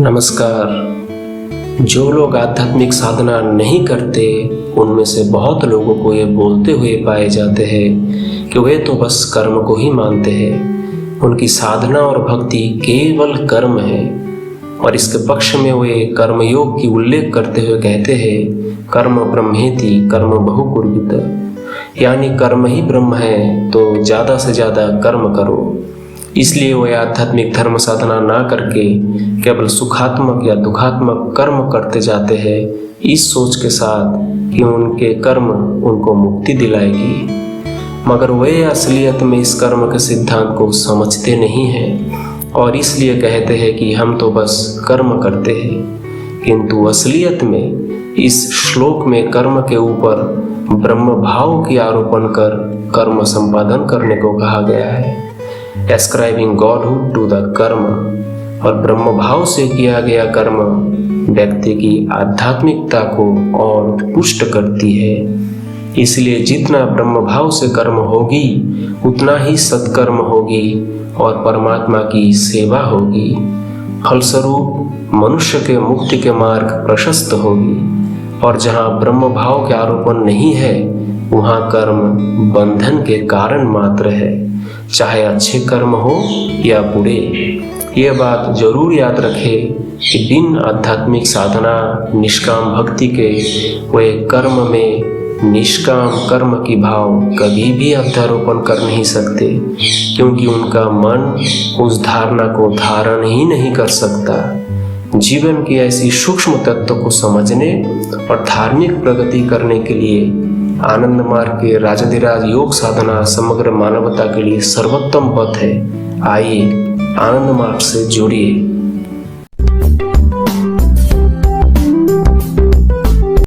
नमस्कार। जो लोग आध्यात्मिक साधना नहीं करते उनमें से बहुत लोगों को ये बोलते हुए पाए जाते हैं कि वे तो बस कर्म को ही मानते हैं, उनकी साधना और भक्ति केवल कर्म है। और इसके पक्ष में वे कर्मयोग की उल्लेख करते हुए कहते हैं कर्म ब्रह्मेति कर्म बहुकुर्वित, यानी कर्म ही ब्रह्म है तो ज़्यादा से ज़्यादा कर्म करो। इसलिए वे आध्यात्मिक धर्म साधना ना करके केवल सुखात्मक या दुखात्मक कर्म करते जाते हैं, इस सोच के साथ कि उनके कर्म उनको मुक्ति दिलाएगी। मगर वे असलियत में इस कर्म के सिद्धांत को समझते नहीं हैं और इसलिए कहते हैं कि हम तो बस कर्म करते हैं। किंतु असलियत में इस श्लोक में कर्म के ऊपर ब्रह्म भाव की आरोपण कर कर्म संपादन करने को कहा गया है। Ascribing Godhood to the कर्म, और ब्रह्म भाव से किया गया कर्म व्यक्ति की आध्यात्मिकता को और पुष्ट करती है। इसलिए जितना ब्रह्म भाव से कर्म होगी उतना ही सत्कर्म होगी और परमात्मा की सेवा होगी। फलस्वरूप मनुष्य के मुक्ति के मार्ग प्रशस्त होगी। और जहाँ ब्रह्म भाव के आरोपण नहीं है वहाँ कर्म बंधन के कारण मात्र है, चाहे अच्छे कर्म हो या बुरे। ये बात जरूर याद रखें कि बिन आध्यात्मिक साधना निष्काम भक्ति के वे कर्म में निष्काम कर्म की भाव कभी भी अध्यारोपण कर नहीं सकते, क्योंकि उनका मन उस धारणा को धारण ही नहीं कर सकता। जीवन की ऐसी सूक्ष्म तत्व को समझने और धार्मिक प्रगति करने के लिए आनंद मार्ग के राजाधिराज योग साधना समग्र मानवता के लिए सर्वोत्तम पथ है। आइए आनंद मार्ग से जुड़िए।